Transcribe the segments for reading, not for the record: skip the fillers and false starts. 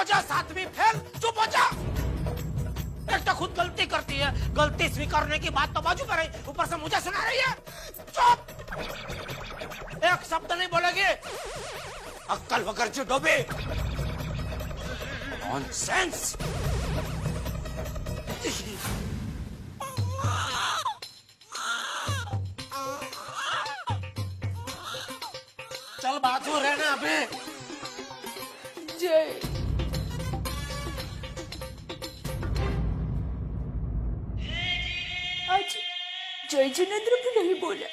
हो जा, सातवीं फेल, चुप हो जा। एक तो खुद गलती करती है, गलती स्वीकारने की बात तो बाजू पर है, ऊपर से मुझे सुना रही है। चुप, एक शब्द नहीं बोलेगी। अक्कल वगर जो डोबे। नॉनसेंस। चल बाजू रहना अभी। जय। आज जय जिनेंद्र भी नहीं बोला।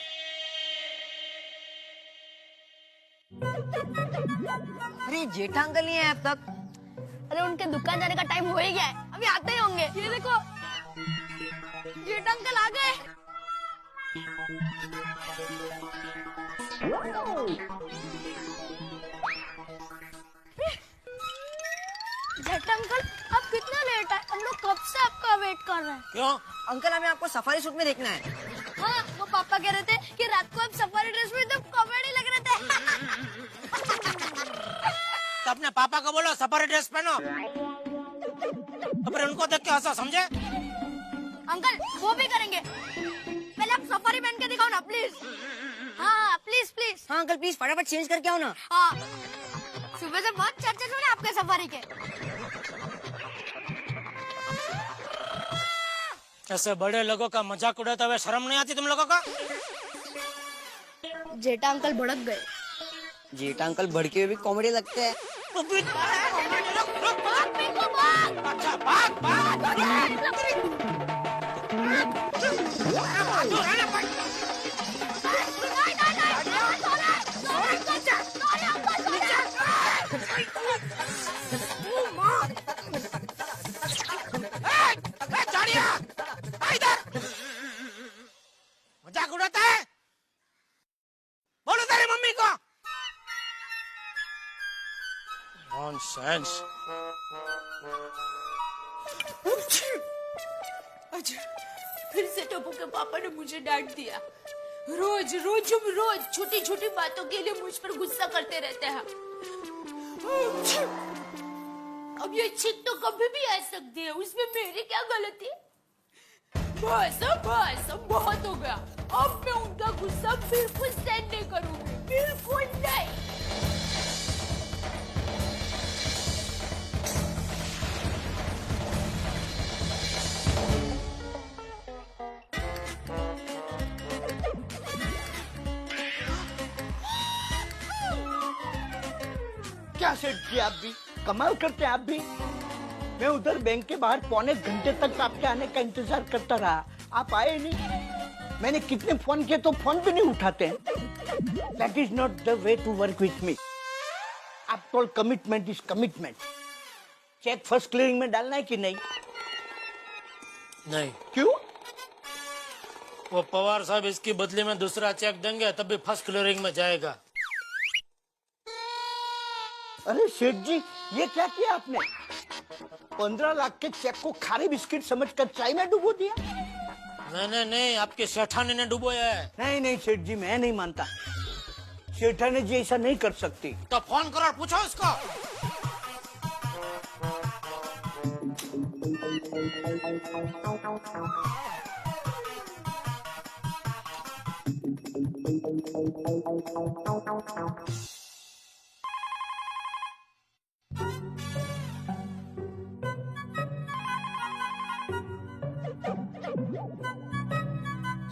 अरे जेठा अंकल नहीं है अब तक। अरे उनके दुकान जाने का टाइम हो ही गया है, अभी आते ही होंगे। ये देखो जेठा अंकल आ गए। जेठा अंकल आप कितना लेट आए, हम लोग कब से आपका वेट कर रहे हैं। क्यों? अंकल हमें आपको सफारी सूट में देखना है। हाँ, वो पापा कह रहे थे कि रात को आप सफारी ड्रेस में तो कॉमेडी लग रहे थे। तो अपने पापा को बोलो सफारी ड्रेस पहनो, तो फिर उनको देख के हंसो, समझे? अंकल वो भी करेंगे, पहले आप सफारी पहन के दिखाओ ना प्लीज। हाँ प्लीज प्लीज। हाँ अंकल प्लीज फटाफट चेंज करके आओ ना। हाँ, सुबह से बहुत चर्चे सुने आपके सफारी के। ऐसे बड़े लोगों का मजाक उड़ाते हुए शर्म नहीं आती तुम लोगों को? जेठा अंकल भड़क गए। जेठा अंकल भड़के हुए भी कॉमेडी लगते हैं। अच्छा भाग भाग। मजाक उड़ाता है? बोलो तेरी मम्मी को। नॉनसेंस। अच्छा, फिर से टोपू के पापा ने मुझे डांट दिया। रोज छोटी छोटी बातों के लिए मुझ पर गुस्सा करते रहते हैं। अब ये छींक तो कभी भी आ सकती है, उसमें मेरी क्या गलती? बस बहुत हो गया। अब मैं उनका गुस्सा बिल्कुल सहन नहीं करूंगी, बिल्कुल नहीं। क्या सेठ जी, आप भी कमाल करते हैं। आप भी, मैं उधर बैंक के बाहर पौने घंटे तक आपके आने का इंतजार करता रहा, आप आए नहीं। मैंने कितने फोन किए तो फोन भी नहीं उठाते हैं। That is not the way to work with me. After all commitment is commitment. Cheque first clearing में डालना है कि नहीं? नहीं। क्यों? वो पवार साहब इसकी बदले में दूसरा चेक देंगे, तब भी फर्स्ट क्लियरिंग में जाएगा। अरे सेठ जी, ये क्या किया आपने? 15 लाख के चेक को खारी बिस्किट समझकर चाय में डुबो दिया। नहीं, आपके सेठानी ने डुबोया है। नहीं सेठ जी, मैं नहीं मानता। सेठानी जी ऐसा नहीं कर सकती। तो फोन करो और पूछो उसको।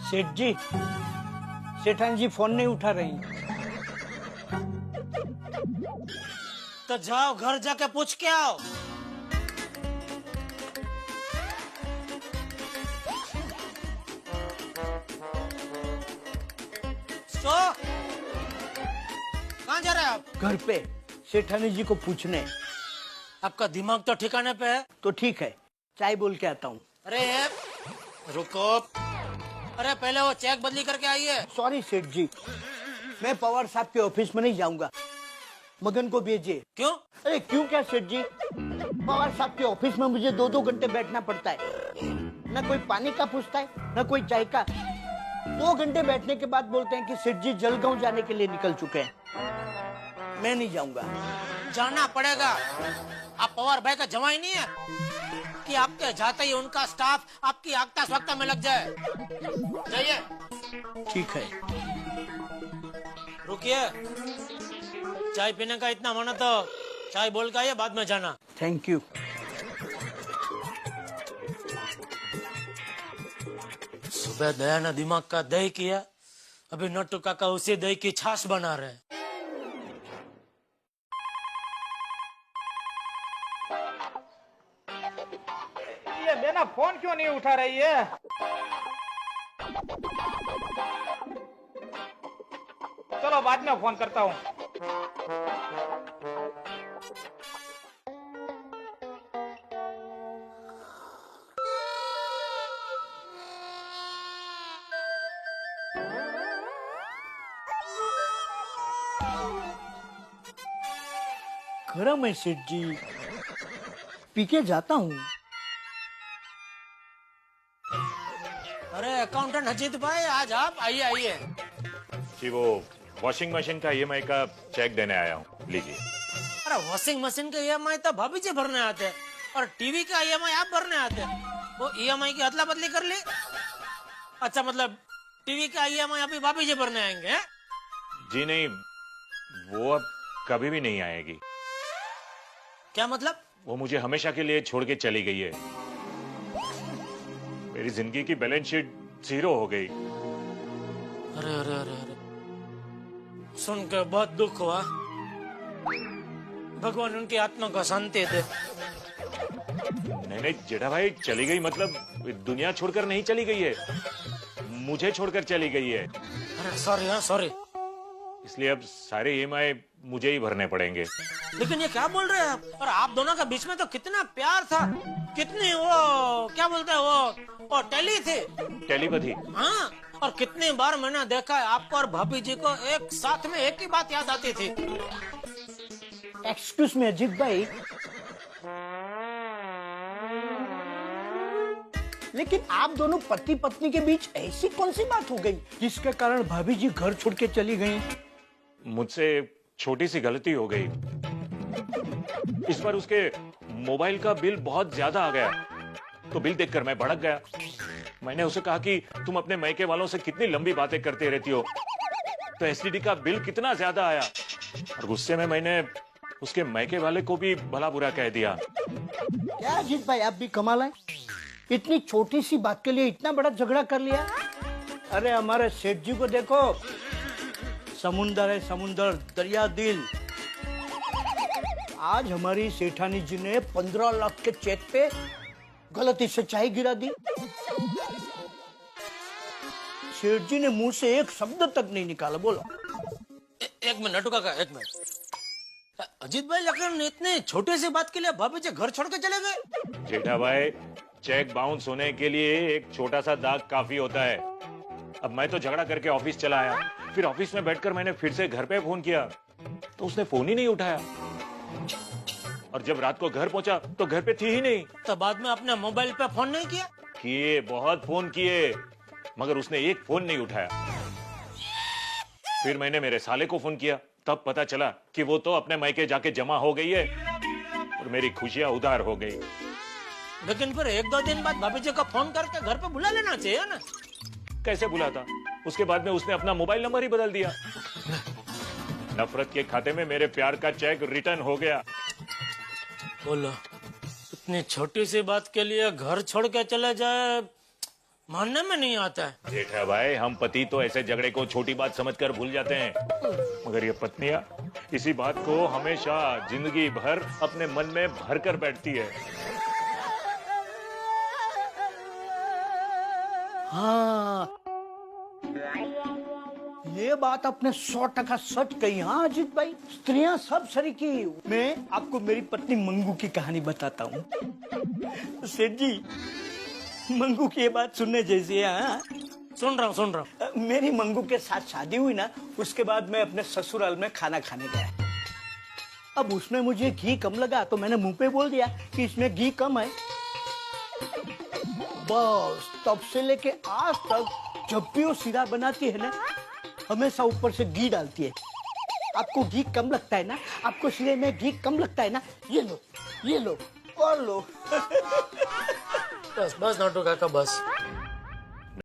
सेठ जी, सेठानी जी फोन नहीं उठा रही। तो जाओ घर जाके पूछ के आओ। कहाँ जा रहे हैं आप? घर पे सेठानी जी को पूछने। आपका दिमाग तो ठिकाने पे है? तो ठीक है, चाय बोल के आता हूँ। अरे रुको, अरे पहले वो चेक बदली करके आइए। सॉरी सेठ जी, मैं पवार साहब के ऑफिस में नहीं जाऊंगा। मगन को भेजिए। क्यों? अरे क्यों क्या सेठ जी, पवार साहब के ऑफिस में मुझे 2-2 घंटे बैठना पड़ता है। न कोई पानी का पूछता है, न कोई चाय का। 2 घंटे बैठने के बाद बोलते हैं कि सेठ जी जलगांव जाने के लिए निकल चुके हैं। मैं नहीं जाऊंगा। जाना पड़ेगा। आप पवार भाई का जवाई नहीं है कि आपके जाते ही उनका स्टाफ आपकी आगता स्वागता में लग जाए। जाइए। ठीक है। रुकिए, चाय पीने का इतना मन तो चाय बोल के आइए, बाद में जाना। Thank you. सुबह दया ने दिमाग का दही किया, अभी नट्टू काका उसी दही की छाछ बना रहे हैं। ये बेना फोन क्यों नहीं उठा रही है? चलो बाद में फोन करता हूँ। गरम है सेठ जी, पी के जाता हूँ। अरे अकाउंटेंट अजीत भाई, आज आप आइए आइए। जी वो वॉशिंग मशीन का ईएमआई का चेक देने आया हूँ, लीजिए। अरे वॉशिंग मशीन का ईएमआई तो भाभी जी भरने आते हैं और टीवी का ईएमआई आप भरने आते हैं। वो ईएमआई की अदला बदली कर ली। अच्छा, मतलब टीवी का ईएमआई अभी भाभी जी भरने आएंगे हैं? जी नहीं, वो अब कभी भी नहीं आएगी। क्या मतलब? वो मुझे हमेशा के लिए छोड़ के चली गई है। मेरी जिंदगी की बैलेंस शीट 0 हो गई। अरे अरे अरे अरे, सुनकर बहुत दुख हुआ। भगवान उनकी आत्मा को शांति दे। नहीं जेठा भाई, चली गई मतलब दुनिया छोड़कर नहीं चली गई है, मुझे छोड़कर चली गई है। अरे सॉरी, हाँ सॉरी। इसलिए अब सारे ईएमआई मुझे ही भरने पड़ेंगे। लेकिन ये क्या बोल रहे हैं आप? और आप दोनों के बीच में तो कितना प्यार था, कितनी वो क्या बोलते हैं वो टेली थे, टेलीपैथी। हाँ। और कितनी बार मैंने देखा है आपको और भाभी जी को एक साथ में एक ही बात याद आती थी। एक्सक्यूज मी अजीत भाई, लेकिन आप दोनों पति पत्नी के बीच ऐसी कौन सी बात हो गई जिसके कारण भाभी जी घर छोड़ के चली गई? मुझसे छोटी सी गलती हो गई। इस बार उसके मोबाइल का बिल बहुत ज्यादा आ गया, तो बिल देखकर मैं भड़क गया। मैंने उसे कहा कि तुम अपने मायके वालों से कितनी लंबी बातें करते रहती हो, तो एसटीडी का बिल कितना ज्यादा आया। और गुस्से में मैंने उसके मायके वाले को भी भला बुरा कह दिया। क्या अजीत भाई, आप भी कमाल है, इतनी छोटी सी बात के लिए इतना बड़ा झगड़ा कर लिया। अरे हमारे सेठ जी को देखो, समुंदर है समुंदर, दरिया दिल। आज हमारी सेठानी जी ने 15 लाख के चेक पे गलती से चाय गिरा दी। सेठ जी ने मुंह से एक शब्द तक नहीं निकाला। बोलो। एक मिनट नटू काका, एक मिनट। अजीत भाई, लेकिन इतने छोटे से बात के लिए भाभी जी घर छोड़ के चले गए? जेठा भाई, चेक बाउंस होने के लिए एक छोटा सा दाग काफी होता है। अब मैं तो झगड़ा करके ऑफिस चला आया, फिर ऑफिस में बैठकर मैंने फिर से घर पे फोन किया तो उसने फोन ही नहीं उठाया। और जब रात को घर पहुंचा तो घर पे थी ही नहीं। तो बाद में अपने मोबाइल पे फोन नहीं किया? किए, बहुत फोन किए, मगर उसने एक फोन नहीं उठाया। फिर मैंने मेरे साले को फोन किया, तब पता चला कि वो तो अपने मायके जाके जमा हो गई है और मेरी खुशियां उधार हो गई। लेकिन फिर 1-2 दिन बाद भाभी जी को फोन करके घर पे बुला लेना चाहिए ना? कैसे बुलाता? उसके बाद में उसने अपना मोबाइल नंबर ही बदल दिया। नफरत के खाते में मेरे प्यार का चेक रिटर्न हो गया। बोलो, इतनी छोटी सी बात के लिए घर छोड़ के चले जाए, मानने में नहीं आता है। जेठा भाई, हम पति तो ऐसे झगड़े को छोटी बात समझकर भूल जाते हैं, मगर ये पत्नियां इसी बात को हमेशा जिंदगी भर अपने मन में भर कर बैठती है। हाँ, ये बात आपने 100% सच कही। हाँ अजीत भाई, स्त्रियां सब सरीकी। मैं आपको मेरी पत्नी मंगू की कहानी बताता हूँ। सेठ जी, मंगू की ये बात सुनने जैसी है। हाँ? सुन रहा हूँ। मेरी मंगू के साथ शादी हुई ना, उसके बाद मैं अपने ससुराल में खाना खाने गया। अब उसमें मुझे घी कम लगा तो मैंने मुंह पे बोल दिया कि इसमें घी कम है। बस तब से लेके आज तक जब भी वो सीरा बनाती है ना, हमेशा ऊपर से घी डालती है। आपको घी कम लगता है ना, आपको इसलिए में घी कम लगता है ना, ये लो और लो। बस बस नोटू काका बस